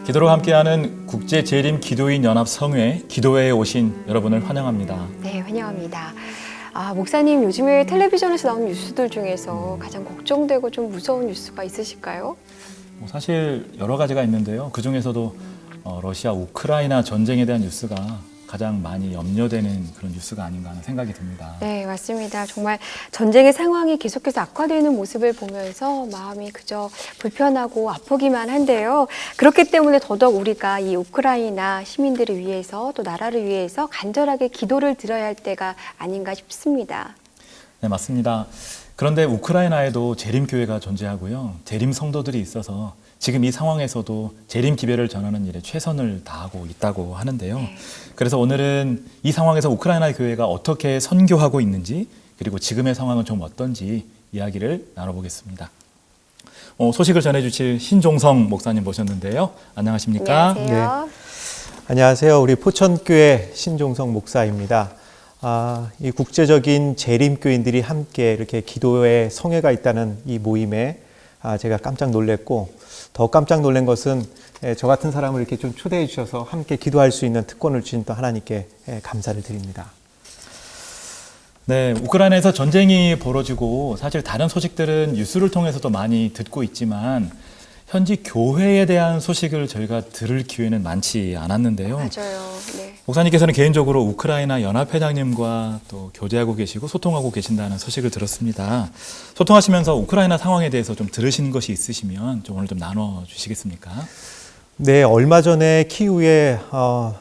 기도로 함께하는 국제 재림 기도인 연합 성회 기도회에 오신 여러분을 환영합니다. 네, 환영합니다. 목사님, 요즘에 텔레비전에서 나오는 뉴스들 중에서 가장 걱정되고 좀 무서운 뉴스가 있으실까요? 사실 여러 가지가 있는데요. 그 중에서도 러시아 우크라이나 전쟁에 대한 뉴스가 가장 많이 염려되는 그런 뉴스가 아닌가 하는 생각이 듭니다. 네, 맞습니다. 정말 전쟁의 상황이 계속해서 악화되는 모습을 보면서 마음이 그저 불편하고 아프기만 한데요. 그렇기 때문에 더더욱 우리가 이 우크라이나 시민들을 위해서 또 나라를 위해서 간절하게 기도를 드려야 할 때가 아닌가 싶습니다. 네, 맞습니다. 그런데 우크라이나에도 재림교회가 존재하고요. 재림 성도들이 있어서 지금 이 상황에서도 재림 기별을 전하는 일에 최선을 다하고 있다고 하는데요. 네. 그래서 오늘은 이 상황에서 우크라이나 교회가 어떻게 선교하고 있는지, 그리고 지금의 상황은 좀 어떤지 이야기를 나눠보겠습니다. 소식을 전해주실 신종성 목사님 모셨는데요. 안녕하십니까? 안녕하세요. 네. 안녕하세요. 우리 포천교회 신종성 목사입니다. 이 국제적인 재림교인들이 함께 이렇게 기도의 성회가 있다는 이 모임에 제가 깜짝 놀랐고, 더 깜짝 놀란 것은 저 같은 사람을 이렇게 좀 초대해 주셔서 함께 기도할 수 있는 특권을 주신 또 하나님께 감사를 드립니다. 네, 우크라이나에서 전쟁이 벌어지고 사실 다른 소식들은 뉴스를 통해서도 많이 듣고 있지만 현지 교회에 대한 소식을 저희가 들을 기회는 많지 않았는데요. 맞아요. 네. 목사님께서는 개인적으로 우크라이나 연합회장님과 또 교제하고 계시고 소통하고 계신다는 소식을 들었습니다. 소통하시면서 우크라이나 상황에 대해서 좀 들으신 것이 있으시면 좀 오늘 좀 나눠주시겠습니까? 네, 얼마 전에 키우에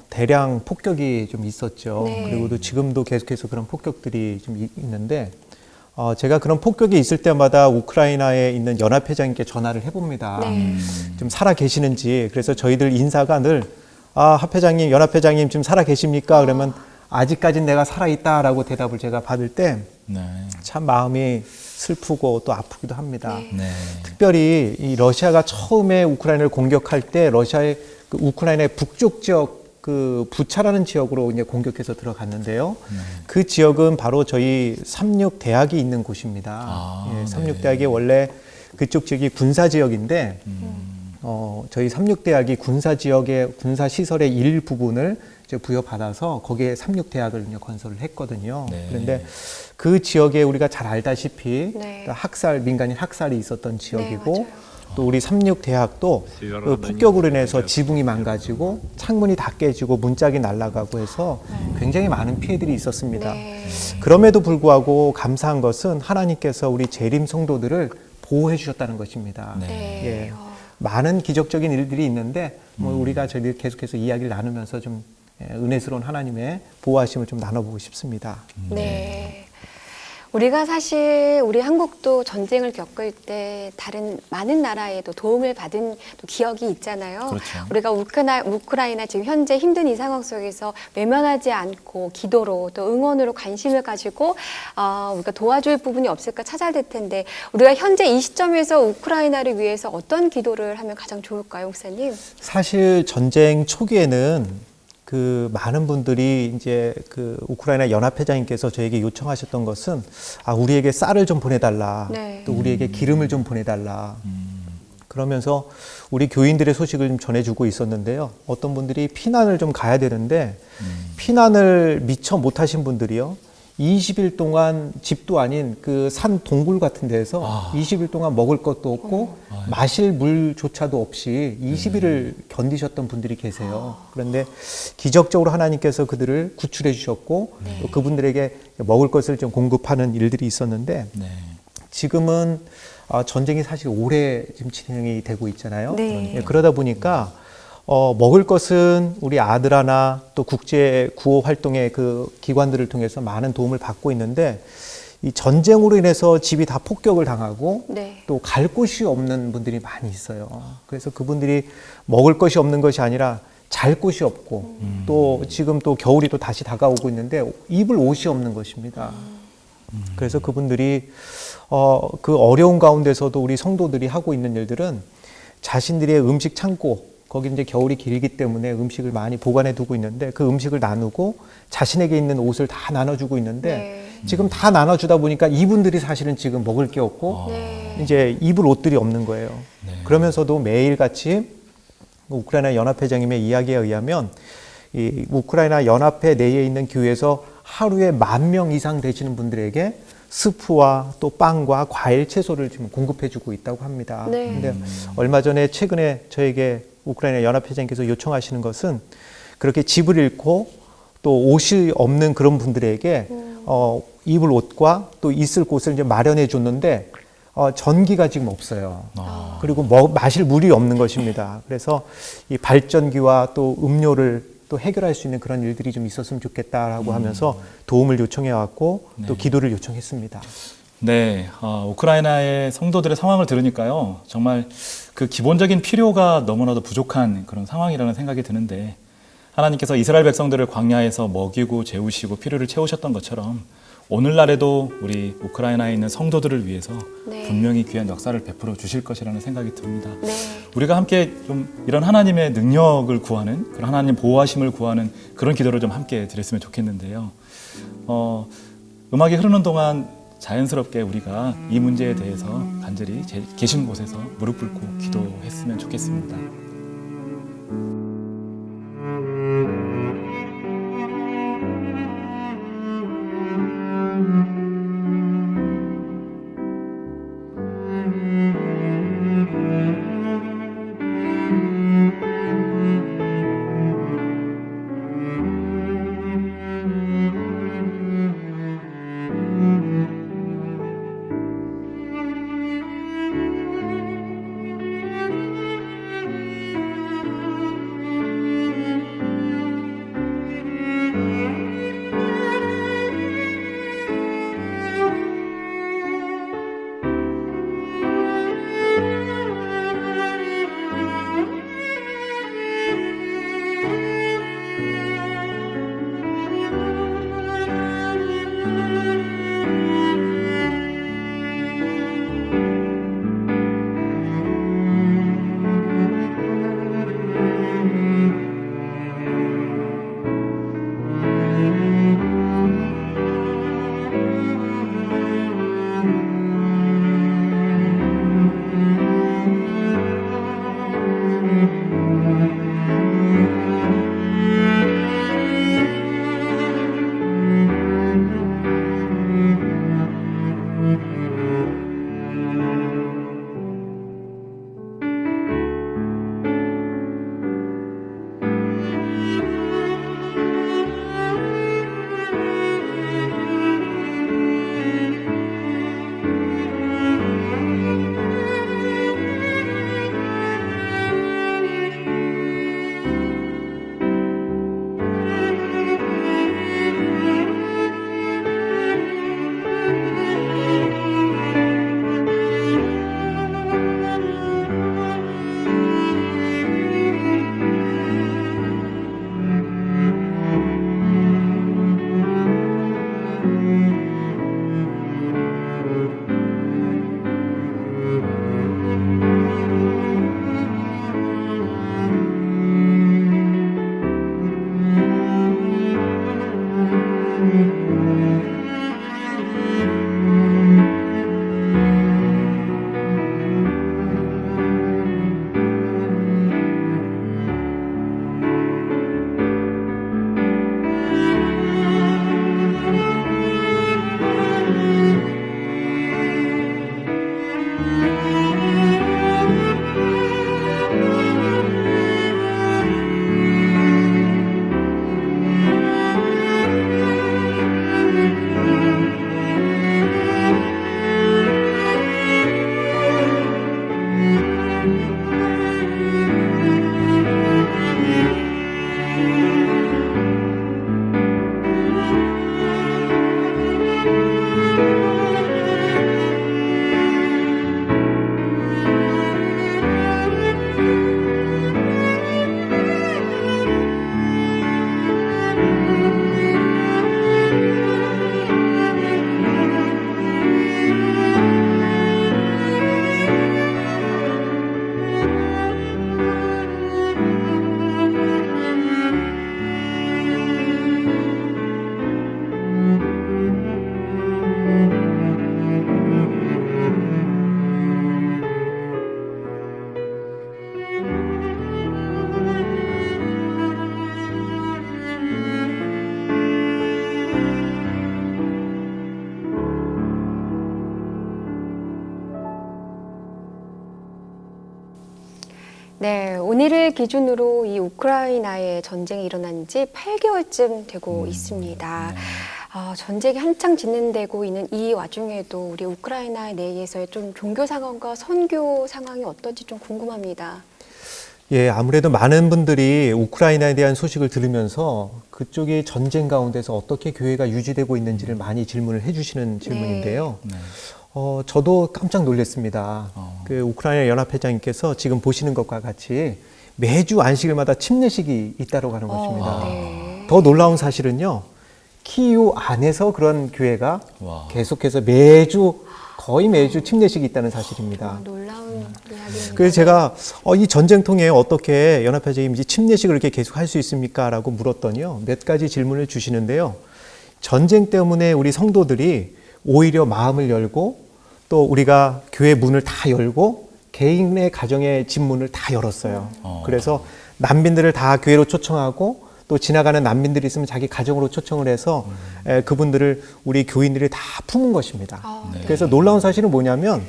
대량 폭격이 좀 있었죠. 네. 그리고 또 지금도 계속해서 그런 폭격들이 좀 있는데, 제가 그런 폭격이 있을 때마다 우크라이나에 있는 연합회장님께 전화를 해봅니다. 네. 좀 살아 계시는지. 그래서 저희들 인사가 늘 합회장님, 연합회장님 지금 살아 계십니까? 그러면 아직까진 내가 살아있다라고 대답을 제가 받을 때 참 마음이 슬프고 또 아프기도 합니다. 네. 네. 특별히 이 러시아가 처음에 우크라이나를 공격할 때 러시아의 그 우크라이나의 북쪽 지역 그 부차라는 지역으로 이제 공격해서 들어갔는데요. 그 지역은 바로 저희 삼육 대학이 있는 곳입니다. 예, 삼육 대학이 원래 그쪽 지역이 군사 지역인데 저희 삼육 대학이 군사 지역의 군사 시설의 일부분을 이제 부여받아서 거기에 삼육 대학을 이제 건설을 했거든요. 네. 그런데 그 지역에 우리가 잘 알다시피 네. 민간인 학살이 있었던 지역이고 맞아요. 또 우리 삼육대학도 그 폭격으로 인해서 지붕이 망가지고 창문이 다 깨지고 문짝이 날아가고 해서 굉장히 많은 피해들이 있었습니다. 네. 그럼에도 불구하고 감사한 것은 하나님께서 우리 재림 성도들을 보호해 주셨다는 것입니다. 네. 예. 많은 기적적인 일들이 있는데 우리가 저희 계속해서 이야기를 나누면서 좀 은혜스러운 하나님의 보호하심을 좀 나눠보고 싶습니다. 네. 우리가 사실 우리 한국도 전쟁을 겪을 때 다른 많은 나라에도 도움을 받은 또 기억이 있잖아요. 그렇죠. 우리가 우크라이나 지금 현재 힘든 이 상황 속에서 외면하지 않고 기도로 또 응원으로 관심을 가지고 우리가 도와줄 부분이 없을까 찾아야 될 텐데 우리가 현재 이 시점에서 우크라이나를 위해서 어떤 기도를 하면 가장 좋을까요, 목사님? 사실 전쟁 초기에는 그 많은 분들이 이제 그 우크라이나 연합회장님께서 저에게 요청하셨던 것은 우리에게 쌀을 좀 보내달라. 네. 또 우리에게 기름을 좀 보내달라. 그러면서 우리 교인들의 소식을 좀 전해주고 있었는데요. 어떤 분들이 피난을 좀 가야 되는데 피난을 미처 못하신 분들이요. 20일 동안 집도 아닌 그 산 동굴 같은 데서 20일 동안 먹을 것도 없고 마실 물조차도 없이 20일을 견디셨던 분들이 계세요. 그런데 기적적으로 하나님께서 그들을 구출해 주셨고 또 그분들에게 먹을 것을 좀 공급하는 일들이 있었는데 지금은 전쟁이 사실 오래 지금 진행이 되고 있잖아요. 네. 그러다 보니까 먹을 것은 우리 아드라나 또 국제 구호 활동의 그 기관들을 통해서 많은 도움을 받고 있는데 이 전쟁으로 인해서 집이 다 폭격을 당하고 네. 또 갈 곳이 없는 분들이 많이 있어요. 그래서 그분들이 먹을 것이 없는 것이 아니라 잘 곳이 없고 또 지금 또 겨울이 또 다시 다가오고 있는데 입을 옷이 없는 것입니다. 그래서 그분들이 그 어려운 가운데서도 우리 성도들이 하고 있는 일들은 자신들의 음식 창고 거기 이제 겨울이 길기 때문에 음식을 많이 보관해 두고 있는데 그 음식을 나누고 자신에게 있는 옷을 다 나눠주고 있는데 지금 다 나눠주다 보니까 이분들이 사실은 지금 먹을 게 없고 이제 입을 옷들이 없는 거예요. 그러면서도 매일같이 우크라이나 연합회장님의 이야기에 의하면 이 우크라이나 연합회 내에 있는 교회에서 하루에 10,000명 이상 되시는 분들에게 스프와 또 빵과 과일, 채소를 지금 공급해주고 있다고 합니다. 네. 근데 얼마 전에 최근에 저에게 우크라이나 연합회장님께서 요청하시는 것은 그렇게 집을 잃고 또 옷이 없는 그런 분들에게 입을 옷과 또 있을 곳을 이제 마련해 줬는데 전기가 지금 없어요. 그리고 마실 물이 없는 것입니다. 그래서 이 발전기와 또 음료를 또 해결할 수 있는 그런 일들이 좀 있었으면 좋겠다라고 하면서 도움을 요청해 왔고 또 기도를 요청했습니다. 네, 우크라이나의 성도들의 상황을 들으니까요, 정말 그 기본적인 필요가 너무나도 부족한 그런 상황이라는 생각이 드는데, 하나님께서 이스라엘 백성들을 광야에서 먹이고 재우시고 필요를 채우셨던 것처럼 오늘날에도 우리 우크라이나에 있는 성도들을 위해서 네. 분명히 귀한 역사를 베풀어 주실 것이라는 생각이 듭니다. 네. 우리가 함께 좀 이런 하나님의 능력을 구하는, 그런 하나님 보호하심을 구하는 그런 기도를 좀 함께 드렸으면 좋겠는데요. 음악이 흐르는 동안 자연스럽게 우리가 이 문제에 대해서 간절히 계신 곳에서 무릎 꿇고 기도했으면 좋겠습니다. 네, 오늘을 기준으로 이 우크라이나의 전쟁이 일어난 지 8개월쯤 되고 있습니다. 전쟁이 한창 진행되고 있는 이 와중에도 우리 우크라이나 내에서의 좀 종교 상황과 선교 상황이 어떤지 좀 궁금합니다. 예, 아무래도 많은 분들이 우크라이나에 대한 소식을 들으면서 그쪽의 전쟁 가운데서 어떻게 교회가 유지되고 있는지를 많이 질문을 해주시는 질문인데요. 네. 저도 깜짝 놀랐습니다. 그 우크라이나 연합회장님께서 지금 보시는 것과 같이 매주 안식일마다 침례식이 있다고 하는 것입니다. 네. 더 놀라운 사실은요, 키이우 안에서 그런 교회가 와. 계속해서 거의 매주 침례식이 있다는 사실입니다. 놀라운 이야기입니다. 그래서 제가 이 전쟁통에 어떻게 연합회장님이 침례식을 이렇게 계속 할 수 있습니까? 라고 물었더니요, 몇 가지 질문을 주시는데요. 전쟁 때문에 우리 성도들이 오히려 마음을 열고 또 우리가 교회 문을 다 열고 개인의 가정의 집 문을 다 열었어요. 그래서 난민들을 다 교회로 초청하고 또 지나가는 난민들이 있으면 자기 가정으로 초청을 해서 그분들을 우리 교인들이 다 품은 것입니다. 네. 그래서 놀라운 사실은 뭐냐면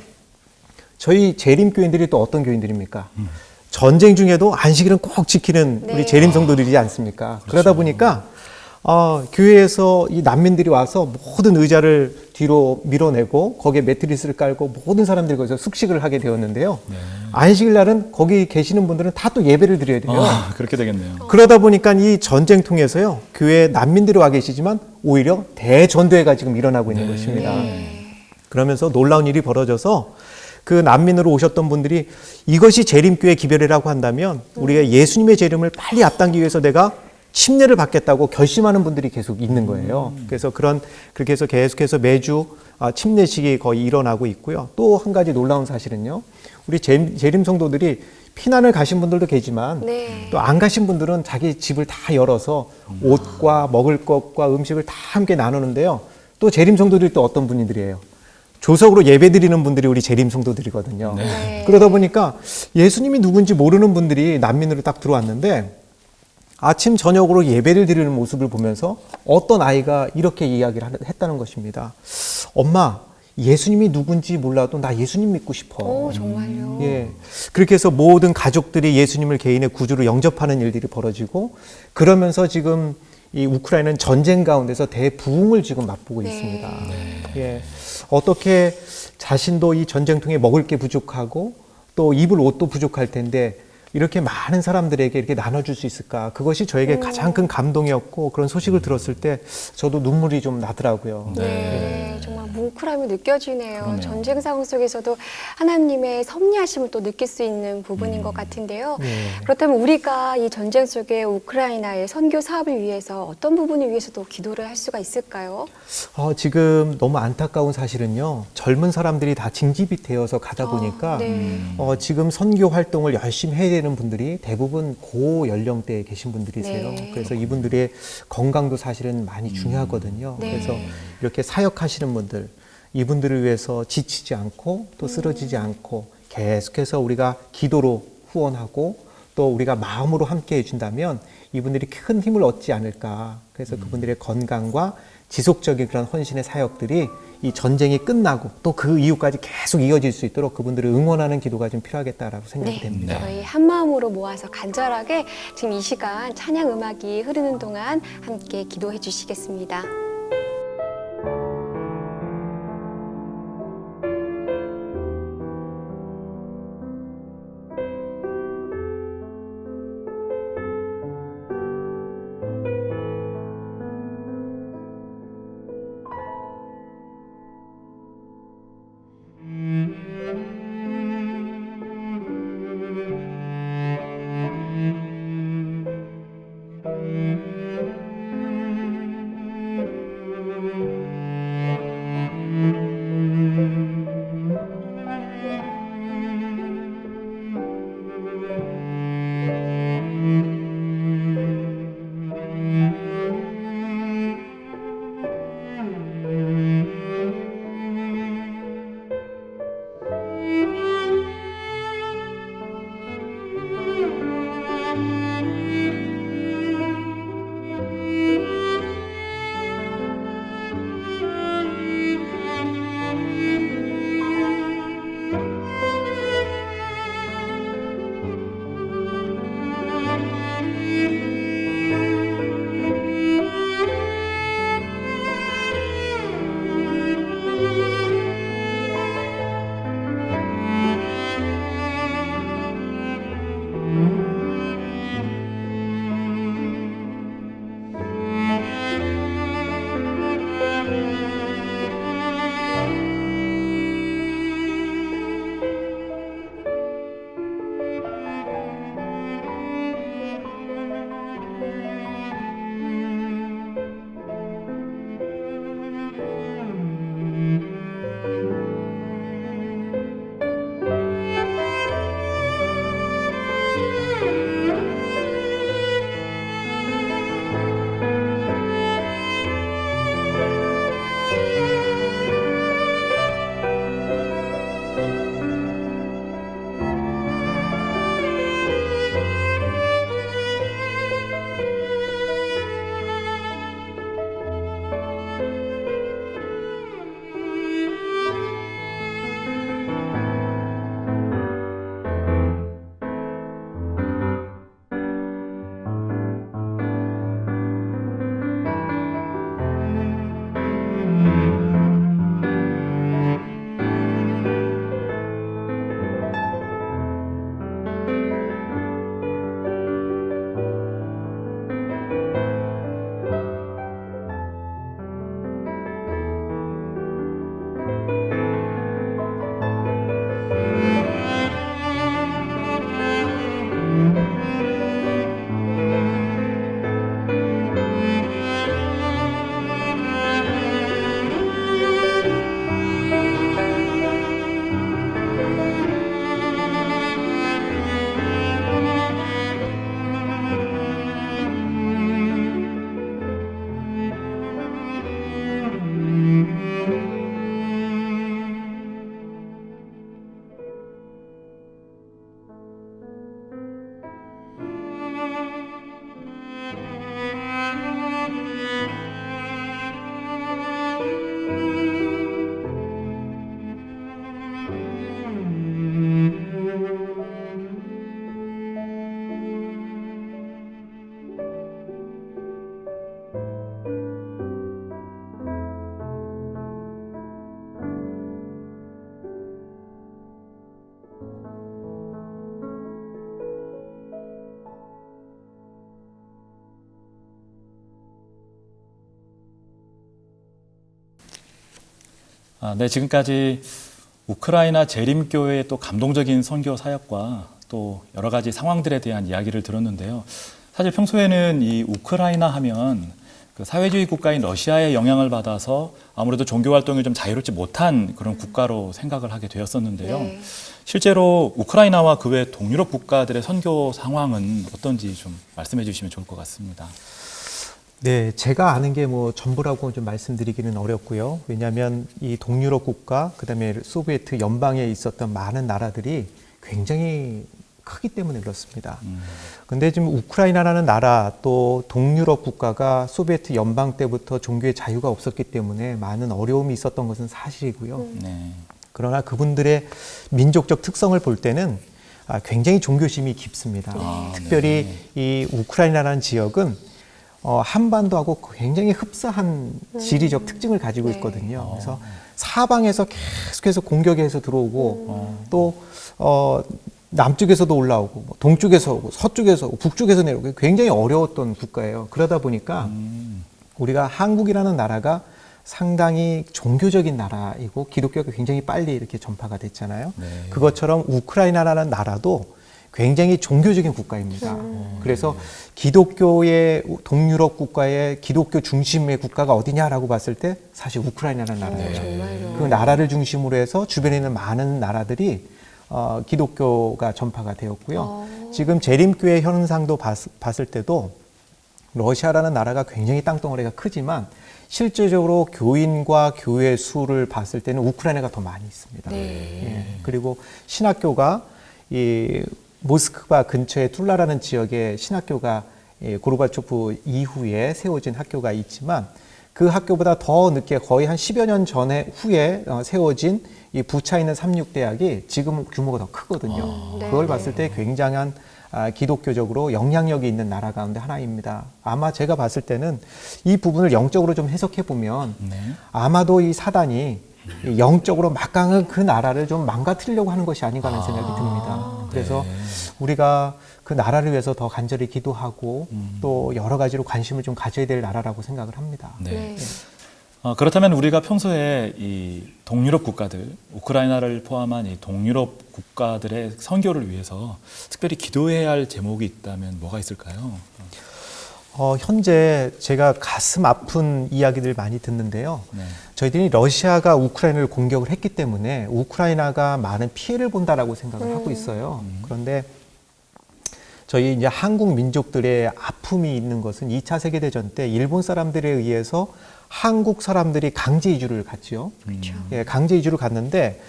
저희 재림교인들이 또 어떤 교인들입니까? 전쟁 중에도 안식일은 꼭 지키는 네. 우리 재림 성도들이지 않습니까? 그러다 보니까 교회에서 이 난민들이 와서 모든 의자를 뒤로 밀어내고 거기에 매트리스를 깔고 모든 사람들이 거기서 숙식을 하게 되었는데요. 안식일 날은 거기 계시는 분들은 다 또 예배를 드려야 돼요. 그렇게 되겠네요. 그러다 보니까 이 전쟁통에서요, 교회에 난민들이 와 계시지만 오히려 대전도회가 지금 일어나고 있는 것입니다. 그러면서 놀라운 일이 벌어져서 그 난민으로 오셨던 분들이 이것이 재림교회 기별이라고 한다면 우리가 예수님의 재림을 빨리 앞당기기 위해서 내가 침례를 받겠다고 결심하는 분들이 계속 있는 거예요. 그래서 그렇게 해서 계속해서 매주 침례식이 거의 일어나고 있고요. 또 한 가지 놀라운 사실은요, 우리 재림 성도들이 피난을 가신 분들도 계지만 네. 또 안 가신 분들은 자기 집을 다 열어서 옷과 먹을 것과 음식을 다 함께 나누는데요. 또 재림 성도들이 또 어떤 분들이에요? 조석으로 예배 드리는 분들이 우리 재림 성도들이거든요. 네. 그러다 보니까 예수님이 누군지 모르는 분들이 난민으로 딱 들어왔는데 아침 저녁으로 예배를 드리는 모습을 보면서 어떤 아이가 이렇게 이야기를 했다는 것입니다. 엄마, 예수님이 누군지 몰라도 나 예수님 믿고 싶어. 오, 정말요? 예. 그렇게 해서 모든 가족들이 예수님을 개인의 구주로 영접하는 일들이 벌어지고 그러면서 지금 이 우크라이나는 전쟁 가운데서 대부흥을 지금 맛보고 네. 있습니다. 예. 어떻게 자신도 이 전쟁통에 먹을 게 부족하고 또 입을 옷도 부족할 텐데 이렇게 많은 사람들에게 이렇게 나눠줄 수 있을까? 그것이 저에게 가장 큰 감동이었고 그런 소식을 들었을 때 저도 눈물이 좀 나더라고요. 네, 정말 뭉클함이 느껴지네요. 그러네요. 전쟁 상황 속에서도 하나님의 섭리하심을 또 느낄 수 있는 부분인 것 같은데요. 네. 그렇다면 우리가 이 전쟁 속에 우크라이나의 선교 사업을 위해서 어떤 부분을 위해서도 기도를 할 수가 있을까요? 지금 너무 안타까운 사실은요. 젊은 사람들이 다 징집이 되어서 가다 보니까 네. 지금 선교 활동을 열심히 해야 되는 분들이 대부분 고연령대에 계신 분들이세요. 네. 그래서 이분들의 건강도 사실은 많이 중요하거든요. 네. 그래서 이렇게 사역하시는 분들, 이분들을 위해서 지치지 않고 또 쓰러지지 않고 계속해서 우리가 기도로 후원하고 또 우리가 마음으로 함께 해준다면 이분들이 큰 힘을 얻지 않을까. 그래서 그분들의 건강과 지속적인 그런 헌신의 사역들이 이 전쟁이 끝나고 또 그 이후까지 계속 이어질 수 있도록 그분들을 응원하는 기도가 좀 필요하겠다라고 생각이 네, 됩니다. 저희 한 마음으로 모아서 간절하게 지금 이 시간 찬양 음악이 흐르는 동안 함께 기도해 주시겠습니다. 네, 지금까지 우크라이나 재림교회의 또 감동적인 선교 사역과 또 여러 가지 상황들에 대한 이야기를 들었는데요. 사실 평소에는 이 우크라이나 하면 그 사회주의 국가인 러시아의 영향을 받아서 아무래도 종교 활동이 좀 자유롭지 못한 그런 국가로 생각을 하게 되었었는데요. 네. 실제로 우크라이나와 그 외 동유럽 국가들의 선교 상황은 어떤지 좀 말씀해 주시면 좋을 것 같습니다. 네, 제가 아는 게 뭐 전부라고 좀 말씀드리기는 어렵고요. 왜냐하면 이 동유럽 국가, 그다음에 소비에트 연방에 있었던 많은 나라들이 굉장히 크기 때문에 그렇습니다. 근데 지금 우크라이나라는 나라 또 동유럽 국가가 소비에트 연방 때부터 종교의 자유가 없었기 때문에 많은 어려움이 있었던 것은 사실이고요. 네. 그러나 그분들의 민족적 특성을 볼 때는 굉장히 종교심이 깊습니다. 특별히 이 우크라이나라는 지역은 한반도하고 굉장히 흡사한 지리적 특징을 가지고 있거든요. 그래서 사방에서 계속해서 공격해서 들어오고 또 남쪽에서도 올라오고 뭐 동쪽에서 오고 서쪽에서 오고 북쪽에서 내려오고 굉장히 어려웠던 국가예요. 그러다 보니까 우리가 한국이라는 나라가 상당히 종교적인 나라이고 기독교가 굉장히 빨리 이렇게 전파가 됐잖아요. 네. 그것처럼 우크라이나라는 나라도 굉장히 종교적인 국가입니다. 그래서 기독교의 동유럽 국가의 기독교 중심의 국가가 어디냐라고 봤을 때 사실 우크라이나라는 나라예요. 정말요. 그 나라를 중심으로 해서 주변에 있는 많은 나라들이 기독교가 전파가 되었고요. 지금 재림교회 현상도 봤을 때도 러시아라는 나라가 굉장히 땅덩어리가 크지만 실제적으로 교인과 교회 수를 봤을 때는 우크라이나가 더 많이 있습니다. 네. 예. 그리고 신학교가 이 모스크바 근처에 툴라라는 지역에 신학교가 고르바초프 이후에 세워진 학교가 있지만 그 학교보다 더 늦게 거의 한 10여 년 전에 후에 세워진 이 부차에 있는 삼육대학이 지금 규모가 더 크거든요. 네. 그걸 봤을 때 굉장한 기독교적으로 영향력이 있는 나라 가운데 하나입니다. 아마 제가 봤을 때는 이 부분을 영적으로 좀 해석해 보면 아마도 이 사단이 영적으로 막강한 그 나라를 좀 망가뜨리려고 하는 것이 아닌가 하는 생각이 듭니다. 그래서 우리가 그 나라를 위해서 더 간절히 기도하고 또 여러 가지로 관심을 좀 가져야 될 나라라고 생각을 합니다. 네. 그렇다면 우리가 평소에 이 동유럽 국가들, 우크라이나를 포함한 이 동유럽 국가들의 선교를 위해서 특별히 기도해야 할 제목이 있다면 뭐가 있을까요? 현재 제가 가슴 아픈 이야기들 많이 듣는데요. 네. 저희들이 러시아가 우크라이나를 공격을 했기 때문에 우크라이나가 많은 피해를 본다라고 생각을 하고 있어요. 그런데 저희 이제 한국 민족들의 아픔이 있는 것은 2차 세계대전 때 일본 사람들에 의해서 한국 사람들이 강제 이주를 갔지요. 그렇죠. 예, 강제 이주를 갔는데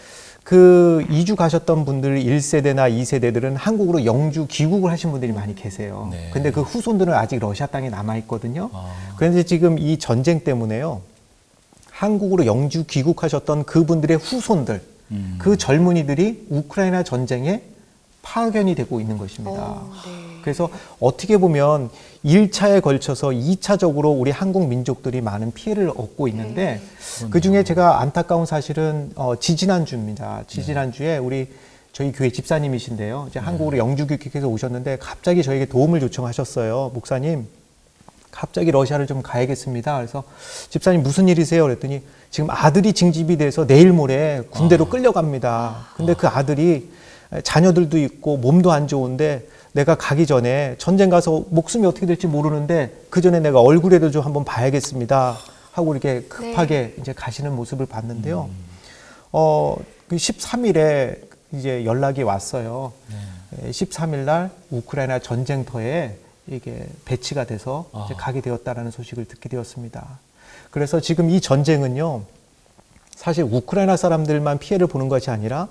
그 이주 가셨던 분들 1세대나 2세대들은 한국으로 영주 귀국을 하신 분들이 많이 계세요. 네. 근데 그 후손들은 아직 러시아 땅에 남아 있거든요. 그런데 지금 이 전쟁 때문에요. 한국으로 영주 귀국하셨던 그분들의 후손들, 그 젊은이들이 우크라이나 전쟁에 파견이 되고 있는 것입니다. 네. 그래서 어떻게 보면 1차에 걸쳐서 2차적으로 우리 한국 민족들이 많은 피해를 얻고 있는데 그중에 제가 안타까운 사실은 지지난주입니다. 지지난주에 저희 교회 집사님이신데요. 이제 한국으로 영주 귀국해서 오셨는데 갑자기 저에게 도움을 요청하셨어요. 목사님, 갑자기 러시아를 좀 가야겠습니다. 그래서 집사님 무슨 일이세요? 그랬더니 지금 아들이 징집이 돼서 내일 모레 군대로 끌려갑니다. 근데 그 아들이 자녀들도 있고 몸도 안 좋은데 내가 가기 전에 전쟁 가서 목숨이 어떻게 될지 모르는데 그 전에 내가 얼굴에도 좀 한번 봐야겠습니다 하고 이렇게 급하게 이제 가시는 모습을 봤는데요. 그 13일에 이제 연락이 왔어요. 13일 날 우크라이나 전쟁터에 이게 배치가 돼서 이제 가게 되었다라는 소식을 듣게 되었습니다. 그래서 지금 이 전쟁은요, 사실 우크라이나 사람들만 피해를 보는 것이 아니라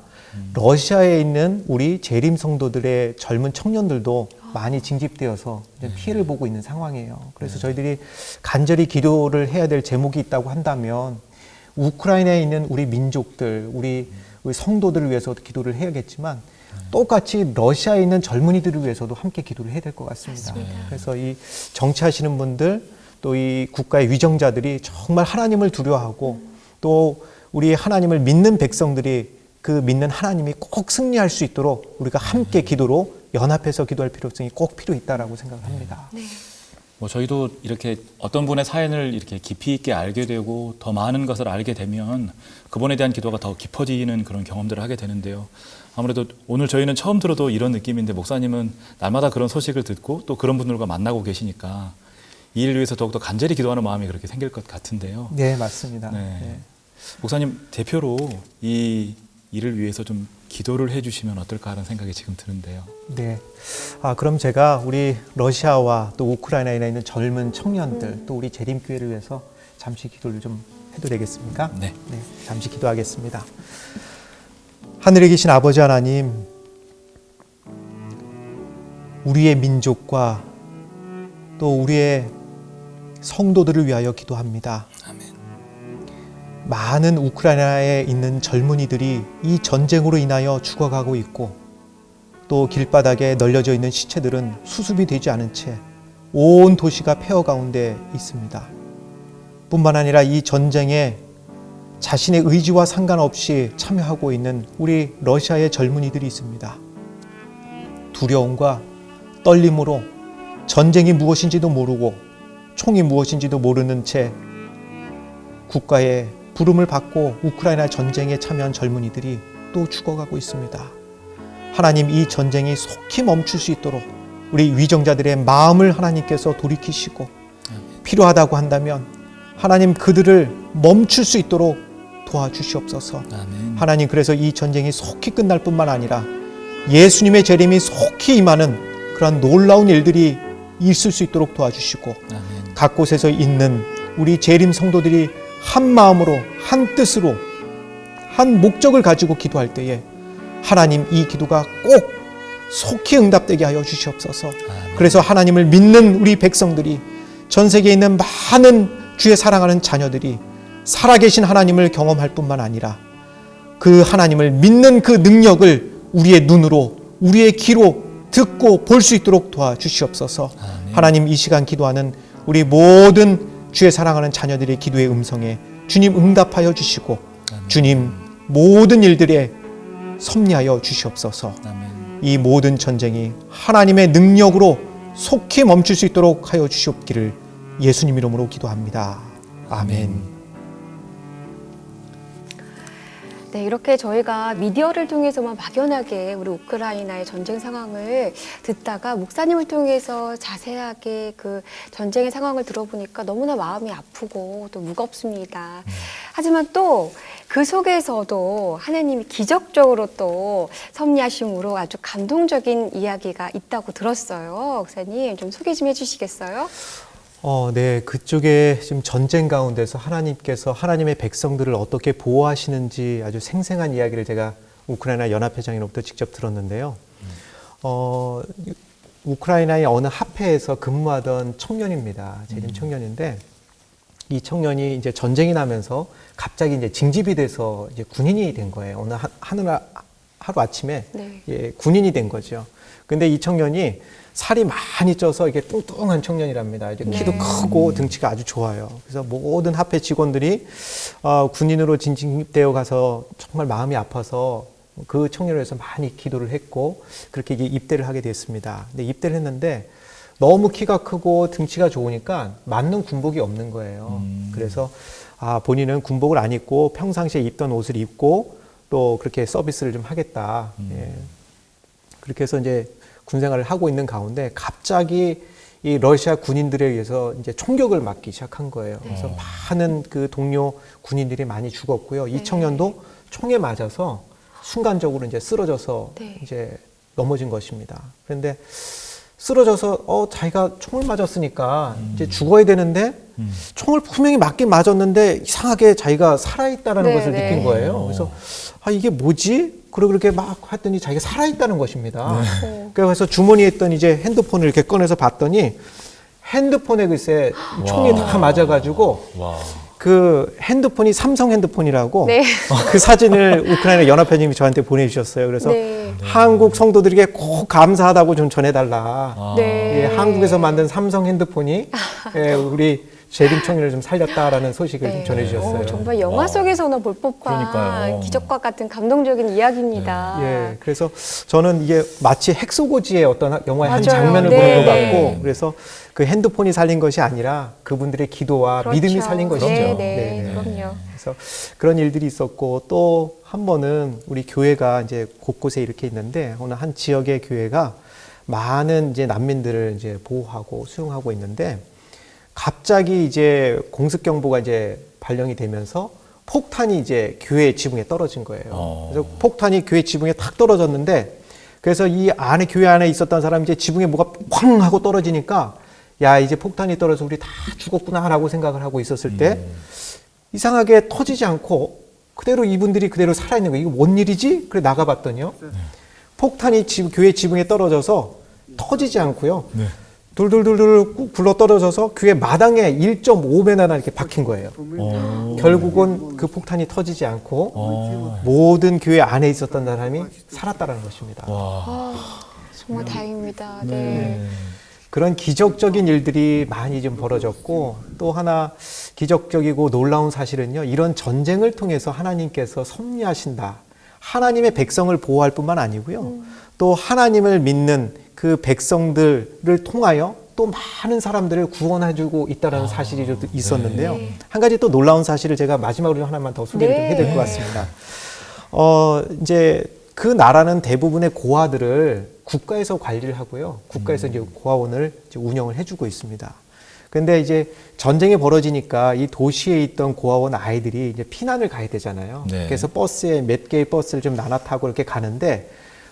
러시아에 있는 우리 재림 성도들의 젊은 청년들도 많이 징집되어서 이제 피해를 보고 있는 상황이에요. 그래서 저희들이 간절히 기도를 해야 될 제목이 있다고 한다면 우크라이나에 있는 우리 민족들, 우리 성도들을 위해서 기도를 해야겠지만 똑같이 러시아에 있는 젊은이들을 위해서도 함께 기도를 해야 될 것 같습니다. 그래서 이 정치하시는 분들, 또 이 국가의 위정자들이 정말 하나님을 두려워하고 또 우리 하나님을 믿는 백성들이 그 믿는 하나님이 꼭 승리할 수 있도록 우리가 함께 기도로 연합해서 기도할 필요성이 꼭 필요 있다라고 생각합니다. 네. 뭐 저희도 이렇게 어떤 분의 사연을 이렇게 깊이 있게 알게 되고 더 많은 것을 알게 되면 그분에 대한 기도가 더 깊어지는 그런 경험들을 하게 되는데요. 아무래도 오늘 저희는 처음 들어도 이런 느낌인데 목사님은 날마다 그런 소식을 듣고 또 그런 분들과 만나고 계시니까 이 일을 위해서 더욱더 간절히 기도하는 마음이 그렇게 생길 것 같은데요. 네, 맞습니다. 네. 네. 목사님 대표로 이 일을 위해서 좀 기도를 해주시면 어떨까 하는 생각이 지금 드는데요. 네. 그럼 제가 우리 러시아와 또 우크라이나에 있는 젊은 청년들 또 우리 재림교회를 위해서 잠시 기도를 좀 해도 되겠습니까? 네. 네. 잠시 기도하겠습니다. 하늘에 계신 아버지 하나님, 우리의 민족과 또 우리의 성도들을 위하여 기도합니다. 아멘. 많은 우크라이나에 있는 젊은이들이 이 전쟁으로 인하여 죽어가고 있고 또 길바닥에 널려져 있는 시체들은 수습이 되지 않은 채 온 도시가 폐허 가운데 있습니다. 뿐만 아니라 이 전쟁에 자신의 의지와 상관없이 참여하고 있는 우리 러시아의 젊은이들이 있습니다. 두려움과 떨림으로 전쟁이 무엇인지도 모르고 총이 무엇인지도 모르는 채 국가의 부름을 받고 우크라이나 전쟁에 참여한 젊은이들이 또 죽어가고 있습니다. 하나님, 이 전쟁이 속히 멈출 수 있도록 우리 위정자들의 마음을 하나님께서 돌이키시고 필요하다고 한다면 하나님 그들을 멈출 수 있도록 도와주시옵소서. 아멘. 하나님, 그래서 이 전쟁이 속히 끝날 뿐만 아니라 예수님의 재림이 속히 임하는 그런 놀라운 일들이 있을 수 있도록 도와주시고 아멘. 각 곳에서 있는 우리 재림 성도들이 한 마음으로 한 뜻으로 한 목적을 가지고 기도할 때에 하나님, 이 기도가 꼭 속히 응답되게 하여 주시옵소서. 아멘. 그래서 하나님을 믿는 우리 백성들이, 전 세계에 있는 많은 주의 사랑하는 자녀들이 살아계신 하나님을 경험할 뿐만 아니라 그 하나님을 믿는 그 능력을 우리의 눈으로, 우리의 귀로 듣고 볼 수 있도록 도와주시옵소서. 아멘. 하나님, 이 시간 기도하는 우리 모든 주의 사랑하는 자녀들의 기도의 음성에 주님 응답하여 주시고 아멘. 주님 모든 일들에 섭리하여 주시옵소서. 아멘. 이 모든 전쟁이 하나님의 능력으로 속히 멈출 수 있도록 하여 주시옵기를 예수님 이름으로 기도합니다. 아멘. 네, 이렇게 저희가 미디어를 통해서만 막연하게 우리 우크라이나의 전쟁 상황을 듣다가 목사님을 통해서 자세하게 그 전쟁의 상황을 들어보니까 너무나 마음이 아프고 또 무겁습니다. 하지만 또 그 속에서도 하나님이 기적적으로 또 섭리하심으로 아주 감동적인 이야기가 있다고 들었어요. 목사님, 좀 소개 좀 해주시겠어요? 네, 그쪽에 지금 전쟁 가운데서 하나님께서 하나님의 백성들을 어떻게 보호하시는지 아주 생생한 이야기를 제가 우크라이나 연합회장으로부터 직접 들었는데요. 우크라이나의 어느 합회에서 근무하던 청년입니다. 재림 청년인데 이 청년이 이제 전쟁이 나면서 갑자기 이제 징집이 돼서 이제 군인이 된 거예요. 어느 하루 아침에 네. 예, 군인이 된 거죠. 근데 이 청년이 살이 많이 쪄서 이게 뚱뚱한 청년이랍니다. 이제 키도 네. 크고 등치가 아주 좋아요. 그래서 모든 합회 직원들이 군인으로 징집되어 가서 정말 마음이 아파서 그 청년을 위해서 많이 기도를 했고 그렇게 이제 입대를 하게 됐습니다. 근데 입대를 했는데 너무 키가 크고 등치가 좋으니까 맞는 군복이 없는 거예요. 그래서 본인은 군복을 안 입고 평상시에 입던 옷을 입고 또 그렇게 서비스를 좀 하겠다. 예. 그렇게 해서 이제 군 생활을 하고 있는 가운데 갑자기 이 러시아 군인들에 의해서 이제 총격을 맞기 시작한 거예요. 그래서 많은 그 동료 군인들이 많이 죽었고요. 이 청년도 총에 맞아서 순간적으로 이제 쓰러져서 네. 이제 넘어진 것입니다. 그런데 쓰러져서 자기가 총을 맞았으니까 이제 죽어야 되는데 총을 분명히 맞긴 맞았는데 이상하게 자기가 살아있다라는 네, 것을 네. 느낀 거예요. 그래서 이게 뭐지? 그리고 그렇게 막 했더니 자기가 살아있다는 것입니다. 그래서 주머니에 있던 이제 핸드폰을 이렇게 꺼내서 봤더니 핸드폰에 글쎄 총이 다 맞아가지고 와. 그 핸드폰이 삼성 핸드폰이라고 네. 그 사진을 우크라이나 연합회님이 저한테 보내주셨어요. 그래서 네. 한국 성도들에게 꼭 감사하다고 좀 전해달라. 네. 예, 한국에서 만든 삼성 핸드폰이 예, 우리 재림 청년을 좀 살렸다라는 소식을 좀 전해주셨어요. 정말 영화 속에서나 볼 법한 그러니까요. 기적과 같은 감동적인 이야기입니다. 예, 그래서 저는 이게 마치 핵소고지의 어떤 영화의 한 맞아요. 장면을 네. 보는 것 같고, 그래서 그 핸드폰이 살린 것이 아니라 그분들의 기도와 그렇죠. 믿음이 살린 것이죠. 네, 그럼요. 그래서 그런 일들이 있었고, 또 한 번은 우리 교회가 이제 곳곳에 이렇게 있는데, 어느 한 지역의 교회가 많은 이제 난민들을 이제 보호하고 수용하고 있는데, 갑자기 이제 공습 경보가 이제 발령이 되면서 폭탄이 이제 교회 지붕에 떨어진 거예요. 그래서 폭탄이 교회 지붕에 탁 떨어졌는데, 그래서 이 안에 교회 안에 있었던 사람이 이제 지붕에 뭐가 쾅 하고 떨어지니까, 야, 이제 폭탄이 떨어져 우리 다 죽었구나라고 생각을 하고 있었을 때, 이상하게 터지지 않고 그대로 이분들이 그대로 살아있는 거예요. 이거 뭔 일이지? 그래 나가봤더니요. 폭탄이 교회 지붕에 떨어져서 터지지 않고요. 돌돌돌돌 굴러 떨어져서 교회 마당에 1.5m나 이렇게 박힌 거예요. 결국은 그 폭탄이 터지지 않고 모든 교회 안에 있었던 사람이 살았다는 것입니다. 정말 다행입니다. 네. 그런 기적적인 일들이 많이 좀 벌어졌고, 또 하나 기적적이고 놀라운 사실은요, 이런 전쟁을 통해서 하나님께서 섭리하신다. 하나님의 백성을 보호할 뿐만 아니고요, 또 하나님을 믿는 그 백성들을 통하여 또 많은 사람들을 구원해주고 있다는 사실이 좀 있었는데요. 한 가지 또 놀라운 사실을 제가 마지막으로 하나만 더 소개를 좀 해야 될 것 같습니다. 이제 그 나라는 대부분의 고아들을 국가에서 관리를 하고요. 국가에서 이제 고아원을 이제 운영을 해주고 있습니다. 근데 이제 전쟁이 벌어지니까 이 도시에 있던 고아원 아이들이 이제 피난을 가야 되잖아요. 네. 그래서 버스에 몇 개의 버스를 좀 나눠 타고 이렇게 가는데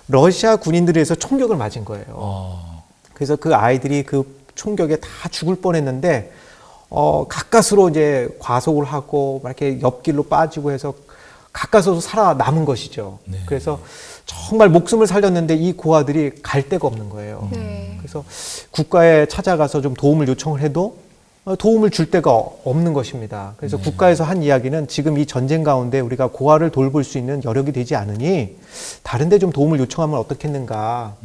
러시아 군인들에 의해서 총격을 맞은 거예요. 그래서 그 아이들이 그 총격에 다 죽을 뻔했는데 가까스로 이제 과속을 하고 막 이렇게 옆길로 빠지고 해서 가까스로 살아남은 것이죠. 네. 그래서 정말 목숨을 살렸는데 이 고아들이 갈 데가 없는 거예요. 그래서 국가에 찾아가서 좀 도움을 요청을 해도 도움을 줄 데가 없는 것입니다. 그래서 국가에서 한 이야기는 지금 이 전쟁 가운데 우리가 고아를 돌볼 수 있는 여력이 되지 않으니 다른 데 좀 도움을 요청하면 어떻겠는가.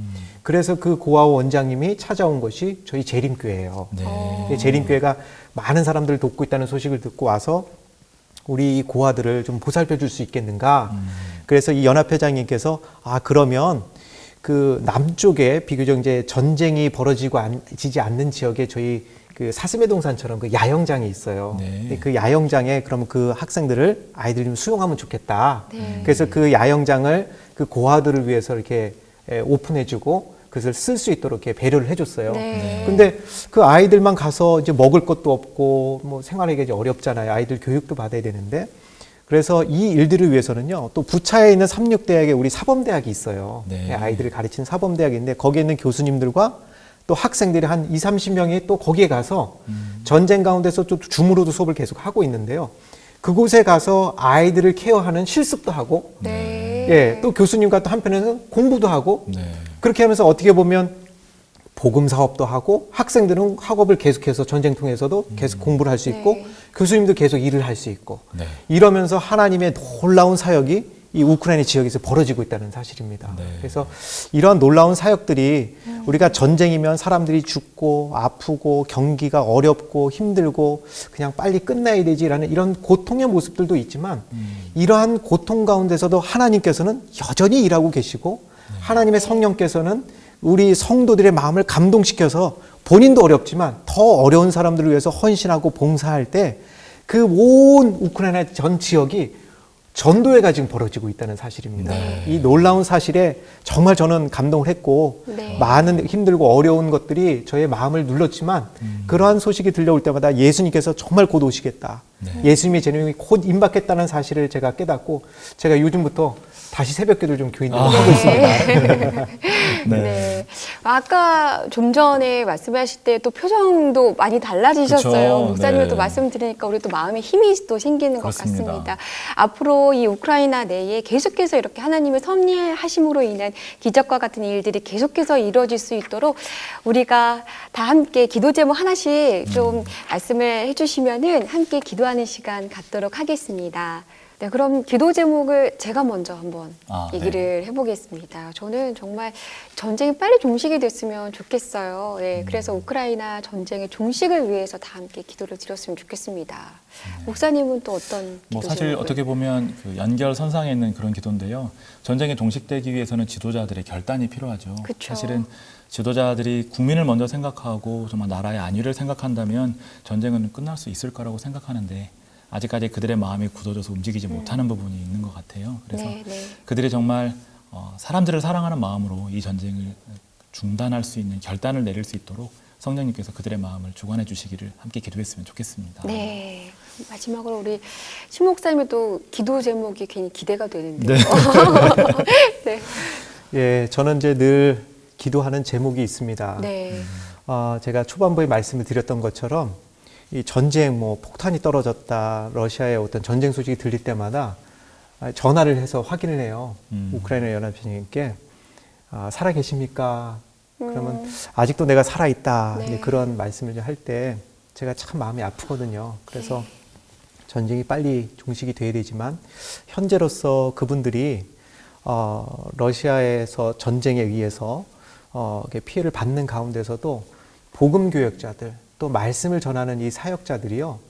그래서 그 고아 원장님이 찾아온 것이 저희 재림교회예요. 재림교회가 많은 사람들을 돕고 있다는 소식을 듣고 와서 우리 이 고아들을 좀 보살펴 줄 수 있겠는가. 그래서 이 연합회장님께서 그러면 그 남쪽에 비교적 이제 전쟁이 벌어지지 않는 지역에 저희 그 사슴의 동산처럼 그 야영장이 있어요. 그 야영장에 그러면 그 학생들을 아이들이 좀 수용하면 좋겠다. 그래서 그 야영장을 그 고아들을 위해서 이렇게 오픈해주고 그것을 쓸 수 있도록 이렇게 배려를 해줬어요. 근데 그 아이들만 가서 이제 먹을 것도 없고 뭐 생활하기가 이제 어렵잖아요. 아이들 교육도 받아야 되는데. 그래서 이 일들을 위해서는요, 또 부차에 있는 삼육대학에 우리 사범대학이 있어요. 아이들을 가르치는 사범대학인데 거기에 있는 교수님들과 또 학생들이 한 20, 30명이 또 거기에 가서 전쟁 가운데서 또 줌으로도 수업을 계속 하고 있는데요. 그곳에 가서 아이들을 케어하는 실습도 하고, 또 교수님과 또 한편에서는 공부도 하고, 그렇게 하면서 어떻게 보면 복음 사업도 하고 학생들은 학업을 계속해서 전쟁통에서도 계속 공부를 할 수 있고 교수님도 계속 일을 할 수 있고 이러면서 하나님의 놀라운 사역이 이 우크라이나 지역에서 벌어지고 있다는 사실입니다. 그래서 이러한 놀라운 사역들이 우리가 전쟁이면 사람들이 죽고 아프고 경기가 어렵고 힘들고 그냥 빨리 끝나야 되지라는 이런 고통의 모습들도 있지만 이러한 고통 가운데서도 하나님께서는 여전히 일하고 계시고 하나님의 성령께서는 우리 성도들의 마음을 감동시켜서 본인도 어렵지만 더 어려운 사람들을 위해서 헌신하고 봉사할 때 그 온 우크라이나 전 지역이 전도회가 지금 벌어지고 있다는 사실입니다. 이 놀라운 사실에 정말 저는 감동을 했고 많은 힘들고 어려운 것들이 저의 마음을 눌렀지만 그러한 소식이 들려올 때마다 예수님께서 정말 곧 오시겠다. 예수님의 재림이 곧 임박했다는 사실을 제가 깨닫고 제가 요즘부터 다시 새벽기도를 좀 교인들과 하고 있습니다. 아까 좀 전에 말씀하실 때 또 표정도 많이 달라지셨어요. 그쵸. 목사님을 또 말씀드리니까 우리 또 마음에 힘이 또 생기는 그렇습니다. 것 같습니다. 앞으로 이 우크라이나 내에 계속해서 이렇게 하나님의 섭리하심으로 인한 기적과 같은 일들이 계속해서 이루어질 수 있도록 우리가 다 함께 기도 제목 하나씩 좀 말씀을 해주시면은 함께 기도하는 시간 갖도록 하겠습니다. 네, 그럼 기도 제목을 제가 먼저 한번 네. 얘기를 해보겠습니다. 저는 정말 전쟁이 빨리 종식이 됐으면 좋겠어요. 네, 그래서 우크라이나 전쟁의 종식을 위해서 다 함께 기도를 드렸으면 좋겠습니다. 목사님은 또 어떤 기도 사실 제목을? 어떻게 보면 그 연결선상에 있는 그런 기도인데요. 전쟁이 종식되기 위해서는 지도자들의 결단이 필요하죠. 그쵸. 사실은 지도자들이 국민을 먼저 생각하고 정말 나라의 안위를 생각한다면 전쟁은 끝날 수 있을 거라고 생각하는데 아직까지 그들의 마음이 굳어져서 움직이지 못하는 부분이 있는 것 같아요. 그래서 네, 네. 그들이 정말 사람들을 사랑하는 마음으로 이 전쟁을 중단할 수 있는 결단을 내릴 수 있도록 성령님께서 그들의 마음을 주관해 주시기를 함께 기도했으면 좋겠습니다. 네. 마지막으로 우리 신 목사님의 또 기도 제목이 괜히 기대가 되는데요. 네. 예, 저는 이제 늘 기도하는 제목이 있습니다. 네. 제가 초반부에 말씀을 드렸던 것처럼 이 전쟁, 폭탄이 떨어졌다, 러시아의 어떤 전쟁 소식이 들릴 때마다 전화를 해서 확인을 해요. 우크라이나 연합주님께 살아 계십니까? 그러면 아직도 내가 살아 있다. 네. 그런 말씀을 할 때 제가 참 마음이 아프거든요. 그래서 전쟁이 빨리 종식이 돼야 되지만 현재로서 그분들이 러시아에서 전쟁에 의해서 피해를 받는 가운데서도 복음 교역자들 또 말씀을 전하는 이 사역자들이요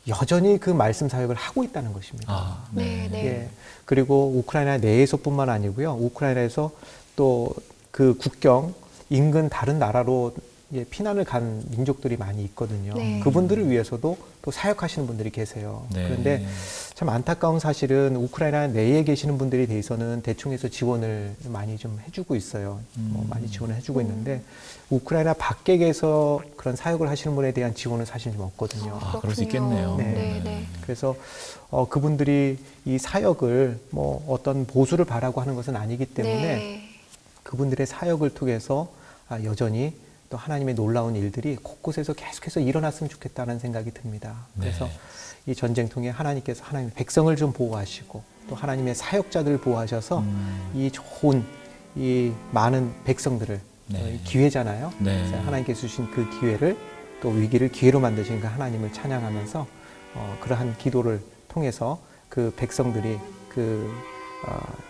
여전히 그 말씀 사역을 하고 있다는 것입니다. 네, 네. 예. 그리고 우크라이나 내에서뿐만 아니고요, 우크라이나에서 또 그 국경 인근 다른 나라로 피난을 간 민족들이 많이 있거든요. 네. 그분들을 위해서도 또 사역하시는 분들이 계세요. 네. 그런데 참 안타까운 사실은 우크라이나 내에 계시는 분들에 대해서는 대충해서 지원을 많이 좀 해주고 있어요. 많이 지원을 해주고 있는데 우크라이나 밖에서 그런 사역을 하시는 분에 대한 지원은 사실 좀 없거든요. 그럴 수 있겠네요. 네. 네, 네. 그래서 그분들이 이 사역을 어떤 보수를 바라고 하는 것은 아니기 때문에 네. 그분들의 사역을 통해서 여전히 또 하나님의 놀라운 일들이 곳곳에서 계속해서 일어났으면 좋겠다는 생각이 듭니다. 그래서 이 전쟁 통해 하나님께서 하나님의 백성을 좀 보호하시고 또 하나님의 사역자들을 보호하셔서 이 좋은 이 많은 백성들을 기회잖아요. 네. 그래서 하나님께서 주신 그 기회를 또 위기를 기회로 만드신 그 하나님을 찬양하면서 그러한 기도를 통해서 그 백성들이 그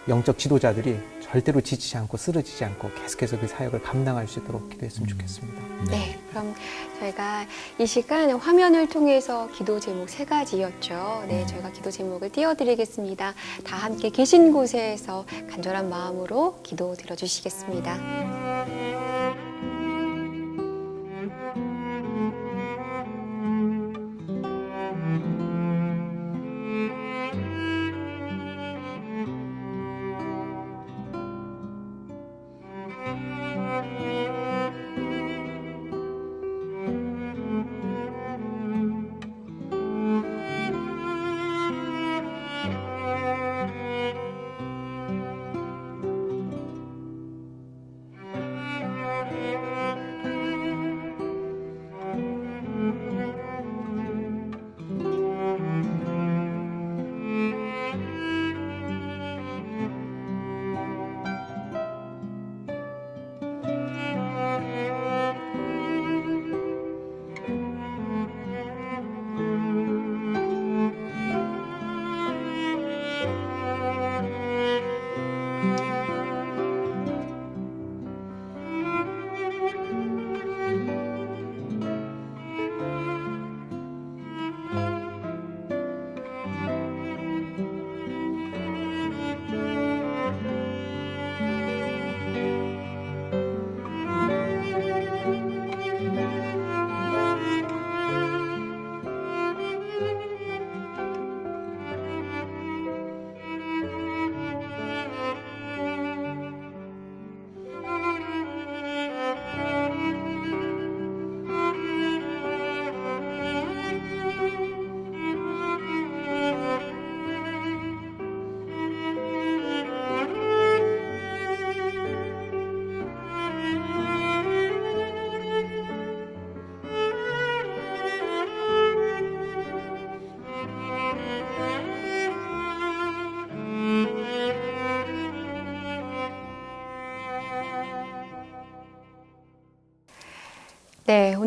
영적 지도자들이 절대로 지치지 않고 쓰러지지 않고 계속해서 그 사역을 감당할 수 있도록 기도했으면 좋겠습니다. 네, 그럼 저희가 이 시간 화면을 통해서 기도 제목 3가지였죠. 네, 저희가 기도 제목을 띄워드리겠습니다. 다 함께 계신 곳에서 간절한 마음으로 기도 드려주시겠습니다.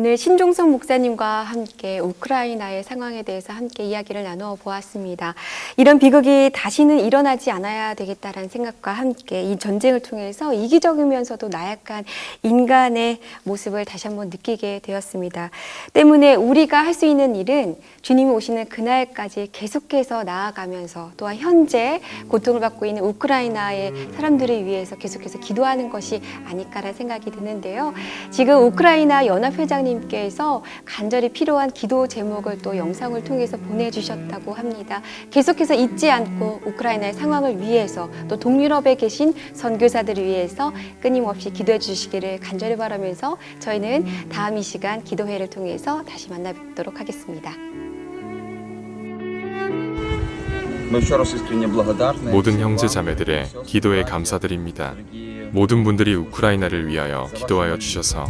오늘 신종성 목사님과 함께 우크라이나의 상황에 대해서 함께 이야기를 나누어 보았습니다. 이런 비극이 다시는 일어나지 않아야 되겠다라는 생각과 함께 이 전쟁을 통해서 이기적이면서도 나약한 인간의 모습을 다시 한번 느끼게 되었습니다. 때문에 우리가 할 수 있는 일은 주님이 오시는 그날까지 계속해서 나아가면서 또한 현재 고통을 받고 있는 우크라이나의 사람들을 위해서 계속해서 기도하는 것이 아닐까라는 생각이 드는데요. 지금 우크라이나 연합회장님께서 간절히 필요한 기도 제목을 또 영상을 통해서 보내주셨다고 합니다. 계속해서 잊지 않고 우크라이나의 상황을 위해서 또 동유럽에 계신 선교사들을 위해서 끊임없이 기도해 주시기를 간절히 바라면서 저희는 다음 이 시간 기도회를 통해서 다시 만나뵙도록 하겠습니다. 모든 형제 자매들의 기도에 감사드립니다. 모든 분들이 우크라이나를 위하여 기도하여 주셔서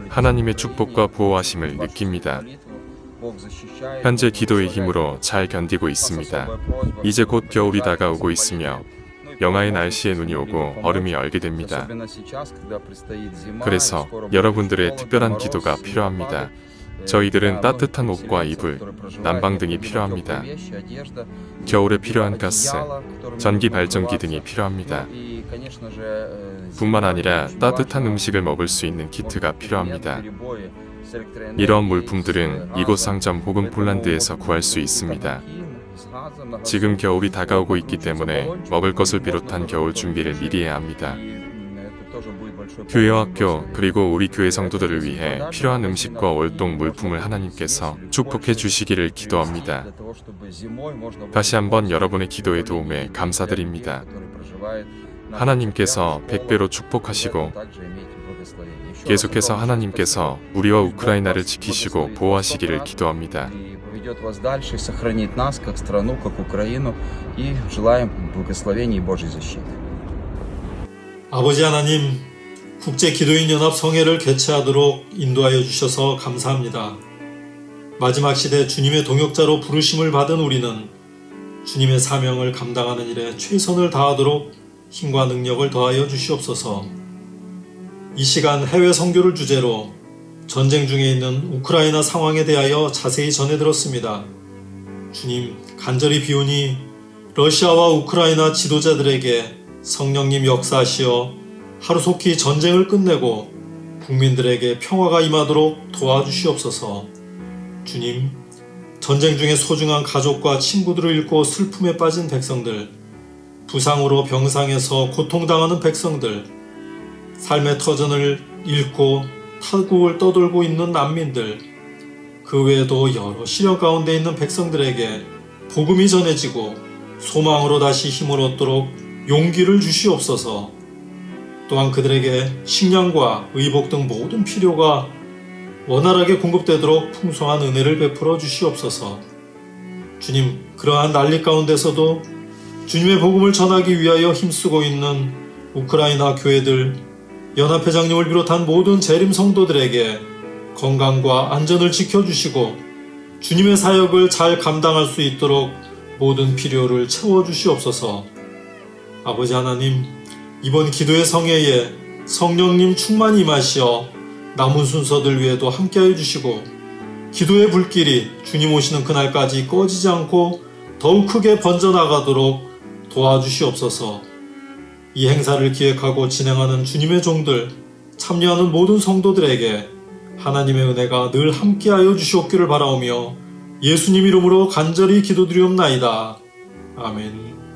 하나님의 축복과 보호하심을 느낍니다. 현재 기도의 힘으로 잘 견디고 있습니다. 이제 곧 겨울이 다가오고 있으며 영하의 날씨에 눈이 오고 얼음이 얼게 됩니다. 그래서 여러분들의 특별한 기도가 필요합니다. 저희들은 따뜻한 옷과 이불, 난방 등이 필요합니다. 겨울에 필요한 가스, 전기 발전기 등이 필요합니다. 뿐만 아니라 따뜻한 음식을 먹을 수 있는 키트가 필요합니다. 이러한 물품들은 이곳 상점 혹은 폴란드에서 구할 수 있습니다. 지금 겨울이 다가오고 있기 때문에 먹을 것을 비롯한 겨울 준비를 미리 해야 합니다. 교회와 학교 그리고 우리 교회 성도들을 위해 필요한 음식과 월동 물품을 하나님께서 축복해 주시기를 기도합니다. 다시 한번 여러분의 기도의 도움에 감사드립니다. 하나님께서 100배로 축복하시고 계속해서 하나님께서 우리와 우크라이나를 지키시고 보호하시기를 기도합니다. ведет вас дальше и сохранит нас, как страну, как Украину, и желаем благословения и Божьей защиты. 아버지 하나님, 국제기도인연합 성회를 개최하도록 인도하여 주셔서 감사합니다. 마지막 시대 주님의 동역자로 부르심을 받은 우리는 주님의 사명을 감당하는 일에 최선을 다하도록 힘과 능력을 더하여 주시옵소서. 이 시간 해외 선교를 주제로 전쟁 중에 있는 우크라이나 상황에 대하여 자세히 전해 들었습니다. 주님, 간절히 비오니 러시아와 우크라이나 지도자들에게 성령님 역사하시어 하루속히 전쟁을 끝내고 국민들에게 평화가 임하도록 도와주시옵소서. 주님, 전쟁 중에 소중한 가족과 친구들을 잃고 슬픔에 빠진 백성들, 부상으로 병상에서 고통당하는 백성들, 삶의 터전을 잃고 타국을 떠돌고 있는 난민들, 그 외에도 여러 시련 가운데 있는 백성들에게 복음이 전해지고 소망으로 다시 힘을 얻도록 용기를 주시옵소서. 또한 그들에게 식량과 의복 등 모든 필요가 원활하게 공급되도록 풍성한 은혜를 베풀어 주시옵소서. 주님, 그러한 난리 가운데서도 주님의 복음을 전하기 위하여 힘쓰고 있는 우크라이나 교회들, 연합회장님을 비롯한 모든 재림 성도들에게 건강과 안전을 지켜주시고 주님의 사역을 잘 감당할 수 있도록 모든 필요를 채워주시옵소서. 아버지 하나님, 이번 기도의 성회에 성령님 충만히 임하시어 남은 순서들 위에도 함께하여 주시고 기도의 불길이 주님 오시는 그날까지 꺼지지 않고 더욱 크게 번져나가도록 도와주시옵소서. 이 행사를 기획하고 진행하는 주님의 종들, 참여하는 모든 성도들에게 하나님의 은혜가 늘 함께하여 주시옵기를 바라오며 예수님 이름으로 간절히 기도드리옵나이다. 아멘.